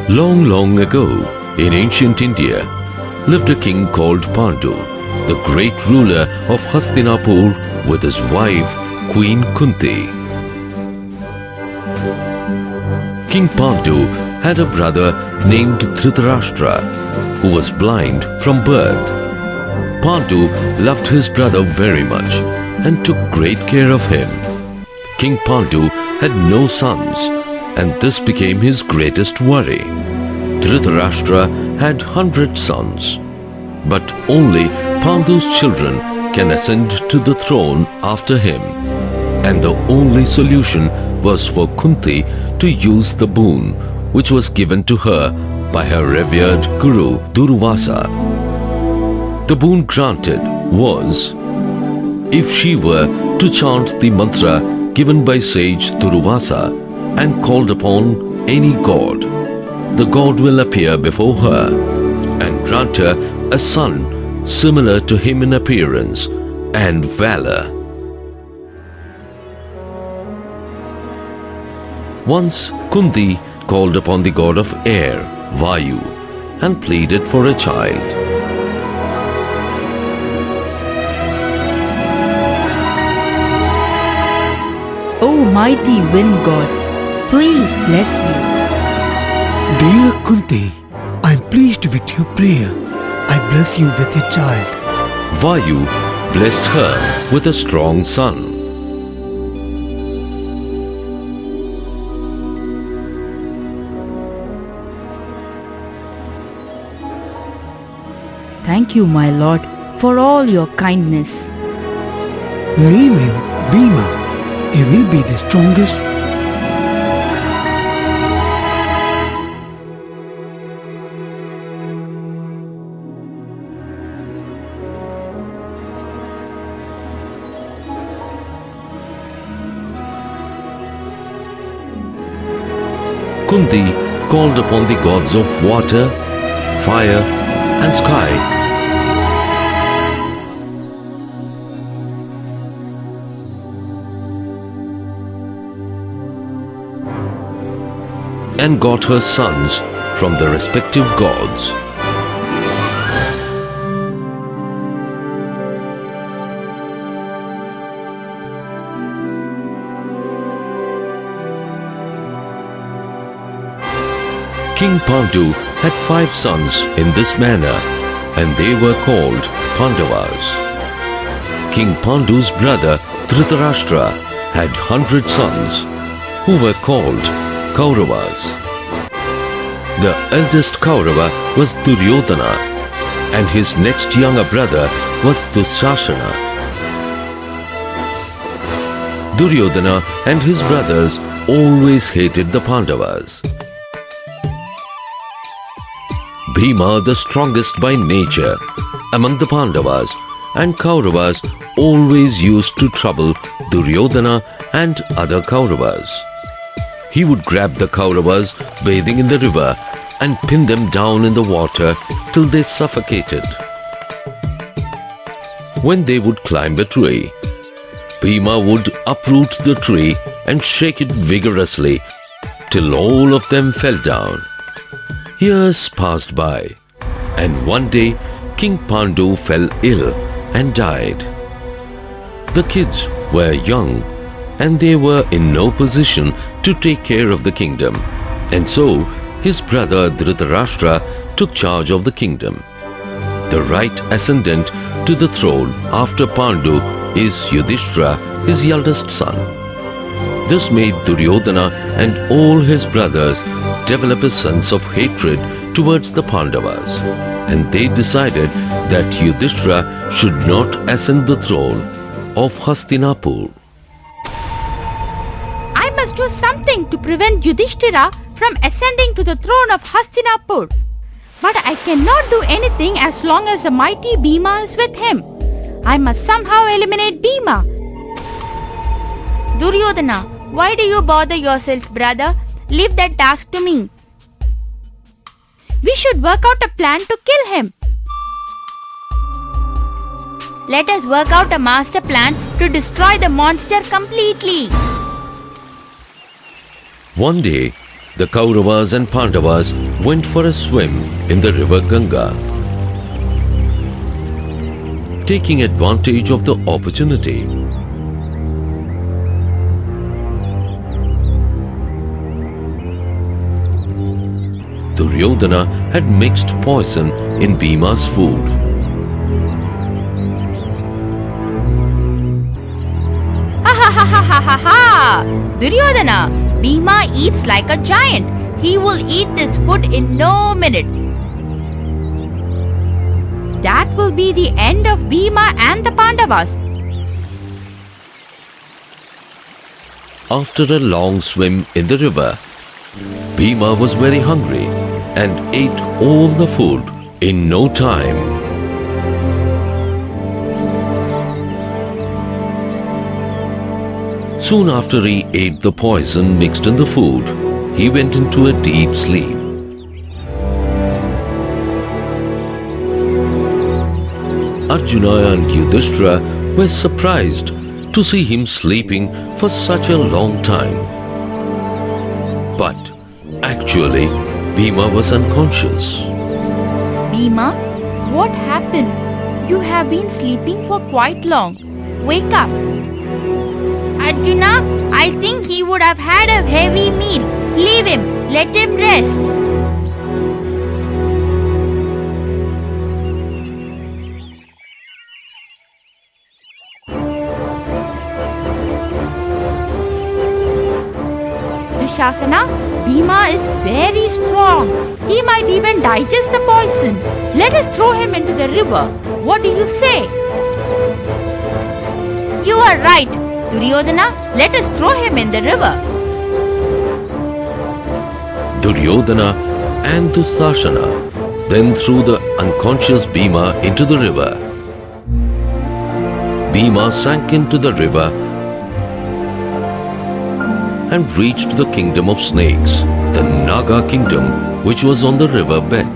Long, long ago, in ancient India, lived a king called Pandu, the great ruler of Hastinapur, with his wife, Queen Kunti. King Pandu had a brother named Dhritarashtra, who was blind from birth. Pandu loved his brother very much and took great care of him. King Pandu had no sons, and this became his greatest worry. Dhritarashtra had 100 sons, but only Pandu's children can ascend to the throne after him, and the only solution was for Kunti to use the boon which was given to her by her revered guru Durvasa. The boon granted was, if she were to chant the mantra given by sage Durvasa and called upon any god, the god will appear before her and grant her a son similar to him in appearance and valor. Once Kunti called upon the god of air, Vaayu, and pleaded for a child. O mighty wind god, please bless me. Dear Kunti, I am pleased with your prayer. I bless you with a child. Vaayu blessed her with a strong son. Thank you, my lord, for all your kindness. Name him Bhima. He will be the strongest. Kunti called upon the gods of water, fire, and sky. And got her sons from the respective gods. King Pandu had 5 sons in this manner, and they were called Pandavas. King Pandu's brother Dhritarashtra had 100 sons, who were called Kauravas. The eldest Kaurava was Duryodhana, and his next younger brother was Dushasana. Duryodhana and his brothers always hated the Pandavas. Bhima, the strongest by nature among the Pandavas, and Kauravas always used to trouble Duryodhana and other Kauravas. He would grab the Kauravas bathing in the river and pin them down in the water till they suffocated. When they would climb a tree, Bhima would uproot the tree and shake it vigorously till all of them fell down. Years passed by, and one day King Pandu fell ill and died. The kids were young, and they were in no position to take care of the kingdom, and so his brother Dhritarashtra took charge of the kingdom. The right ascendant to the throne after Pandu is Yudhishthira, his eldest son. This made Duryodhana and all his brothers develop a sense of hatred towards the Pandavas, and they decided that Yudhishthira should not ascend the throne of Hastinapur. I must do something to prevent Yudhishthira from ascending to the throne of Hastinapur. But I cannot do anything as long as the mighty Bhima is with him. I must somehow eliminate Bhima. Duryodhana, why do you bother yourself, brother? Leave that task to me. We should work out a plan to kill him. let us work out a master plan to destroy the monster completely. One day, the Kauravas and Pandavas went for a swim in the river Ganga. Taking advantage of the opportunity, Duryodhana had mixed poison in Bhima's food. Ha ha ha ha ha ha ha! Duryodhana, Bhima eats like a giant. He will eat this food in no minute. That will be the end of Bhima and the Pandavas. After a long swim in the river, Bhima was very hungry and ate all the food in no time. Soon after he ate the poison mixed in the food, he went into a deep sleep. Arjuna and Yudhishthira were surprised to see him sleeping for such a long time. But actually, Bhima was unconscious. Bhima, what happened? You have been sleeping for quite long. Wake up. Arjuna, I think he would have had a heavy meal. Leave him. Let him rest. Dushasana, Bhima is very strong. He might even digest the poison. Let us throw him into the river. What do you say? You are right. Duryodhana, let us throw him in the river. Duryodhana and Dushasana then threw the unconscious Bhima into the river. Bhima sank into the river and reached the kingdom of snakes, the Naga kingdom, which was on the river bed.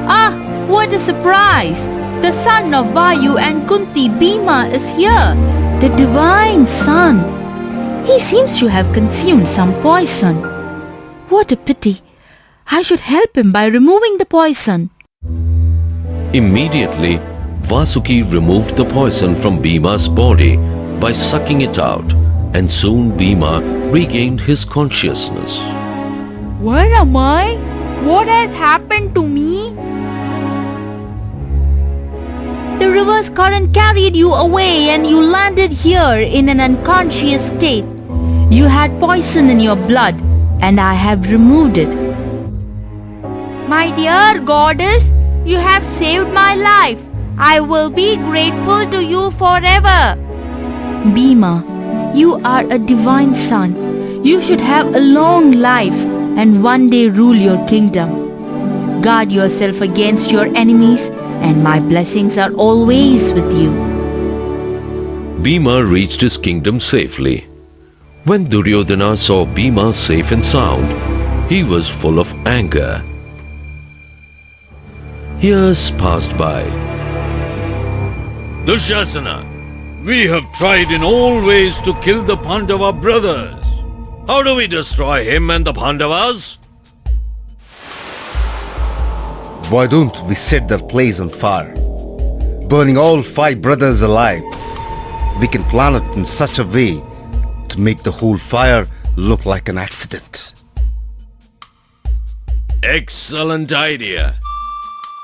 Ah, what a surprise! The son of Vaayu and Kunti, Bhima, is here. The divine son. He seems to have consumed some poison. What a pity. I should help him by removing the poison. Immediately, Vasuki removed the poison from Bhima's body by sucking it out, and soon Bhima regained his consciousness. Where am I? What has happened to me? The river's current carried you away and you landed here in an unconscious state. You had poison in your blood and I have removed it. My dear goddess, you have saved my life. I will be grateful to you forever. Bhima, you are a divine son. You should have a long life and one day rule your kingdom. Guard yourself against your enemies and my blessings are always with you. Bhima reached his kingdom safely. When Duryodhana saw Bhima safe and sound, he was full of anger. Years passed by. Dushasana, we have tried in all ways to kill the Pandava brothers. How do we destroy him and the Pandavas? Why don't we set their place on fire, burning all 5 brothers alive? We can plan it in such a way to make the whole fire look like an accident. Excellent idea.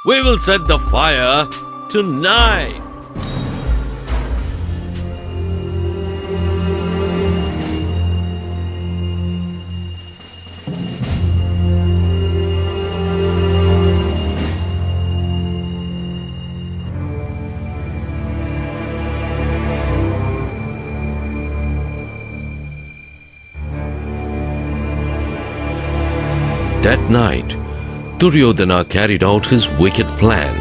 We will set the fire tonight. That night, Duryodhana carried out his wicked plan.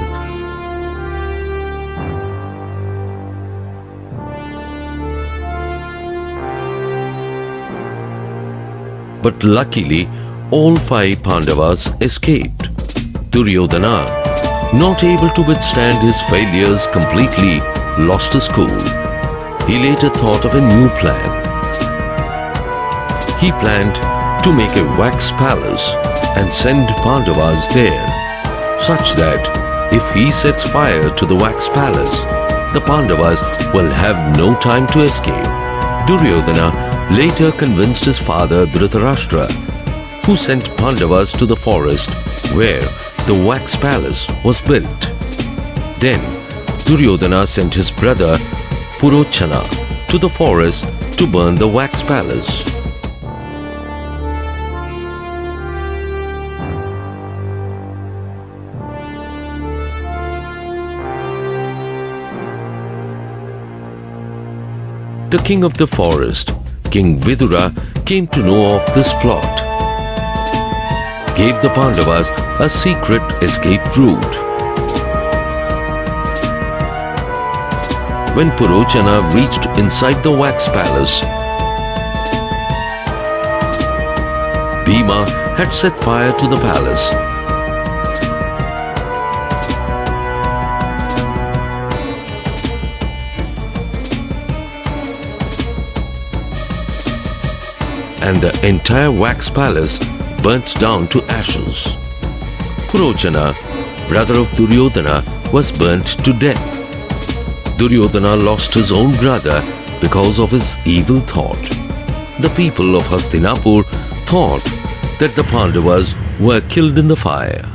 But luckily, all 5 Pandavas escaped. Duryodhana, not able to withstand his failures completely, lost his cool. He later thought of a new plan. He planned to make a wax palace and send Pandavas there, such that if he sets fire to the wax palace, the Pandavas will have no time to escape. Duryodhana later convinced his father Dhritarashtra, who sent Pandavas to the forest where the wax palace was built. Then Duryodhana sent his brother Purochana to the forest to burn the wax palace. The king of the forest, King Vidura, came to know of this plot, gave the Pandavas a secret escape route. When Purochana reached inside the wax palace, Bhima had set fire to the palace. And the entire wax palace burnt down to ashes. Purochana, brother of Duryodhana, was burnt to death. Duryodhana lost his own brother because of his evil thought. The people of Hastinapur thought that the Pandavas were killed in the fire.